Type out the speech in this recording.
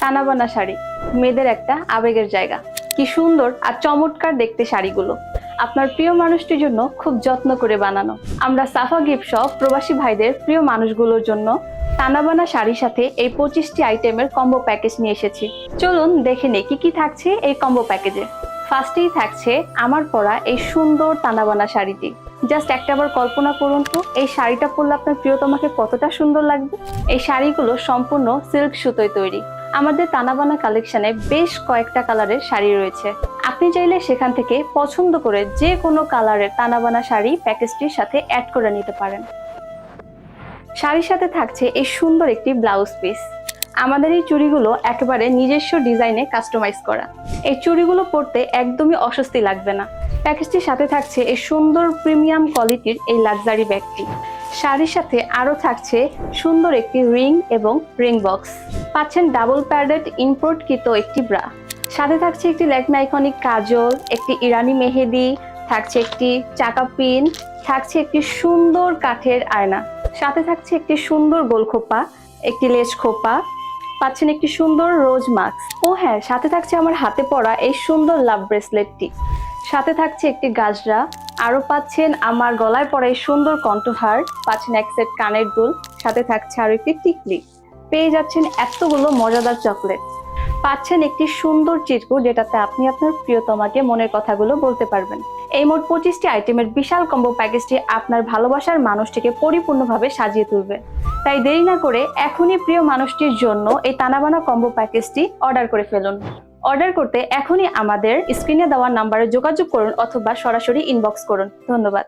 তানাবানা শাড়ি মেয়েদের একটা আবেগের জায়গা। কি সুন্দর আর চমৎকার দেখতে শাড়িগুলো, আপনার প্রিয় মানুষটির জন্য খুব যত্ন করে বানানো। আমরা সাফা গিফট শপ প্রবাসী ভাইদের প্রিয় মানুষগুলোর জন্য তানাবানা শাড়ির সাথে এই 25টি আইটেমের কম্বো প্যাকেজ নিয়ে এসেছি। চলুন দেখে নেই কি কি থাকছে এই কম্বো প্যাকেজে। ফার্স্টেই থাকছে আমার পরা এই সুন্দর তানাবানা শাড়িটি। জাস্ট একটাবার কল্পনা করুন তো, এই শাড়িটা পরলে আপনার প্রিয়তমাকে কতটা সুন্দর লাগবে। এই শাড়িগুলো সম্পূর্ণ সিল্ক সুতোয় তৈরি। আমাদের তানাবানা কালেকশনে বেশ কয়েকটা কালারের শাড়ি রয়েছে। আপনি চাইলে সেখান থেকে পছন্দ করে যে কোনো কালারের তানাবানা শাড়ি প্যাকেজটির সাথে অ্যাড করে নিতে পারেন। শাড়ির সাথে থাকছে এই সুন্দর একটি ব্লাউজ পিস। আমাদের এই চুড়িগুলো একেবারে নিজস্ব ডিজাইনে কাস্টমাইজ করা। এই চুড়িগুলো পরতে একদমই অস্বস্তি লাগবে না। প্যাকেজটির সাথে থাকছে এই সুন্দর প্রিমিয়াম কোয়ালিটির এই লাক্সারি ব্যাগটি। শাড়ির সাথে আরো থাকছে সুন্দর একটি রিং এবং রিং বক্স। পাচ্ছেন ডাবল প্যাডেড ইম্পোর্টকৃত একটি ব্রা। সাথে থাকছে একটি ল্যাকমে আইকনিক কাজল, একটি ইরানি মেহেদি, থাকছে একটি চাকা পিন, থাকছে একটি সুন্দর কাঠের আয়না, সাথে থাকছে একটি সুন্দর গোল খোপা, একটি লেজ খোপা, পাচ্ছেন একটি সুন্দর রোজ মাস্ক। ও হ্যাঁ, সাথে থাকছে আমার হাতে পরা এই সুন্দর লাভ ব্রেসলেটটি। সাথে থাকছে একটি গাজরা, আরো পাচ্ছেন আমার গলায় পরা এই সুন্দর কণ্ঠহার, পাচ্ছেন এক সেট কানের দুল, সাথে থাকছে আরো একটি টিকলি। পেয়ে যাচ্ছেন এতগুলো মজাদার চকলেট। পাচ্ছেন একটি সুন্দর চিরকুট, যেটাতে আপনি আপনার প্রিয়তমাকে মনের কথাগুলো বলতে পারবেন। এই মোট 25টি আইটেমের বিশাল কম্বো প্যাকেজটি আপনার ভালোবাসার মানুষটিকে পরিপূর্ণভাবে সাজিয়ে তুলবে। তাই দেরি না করে এখনই প্রিয় মানুষটির জন্য এই তানাবানা কম্বো প্যাকেজটি অর্ডার করে ফেলুন। অর্ডার করতে এখনই আমাদের স্ক্রিনে দেওয়া নাম্বারে যোগাযোগ করুন অথবা সরাসরি ইনবক্স করুন। ধন্যবাদ।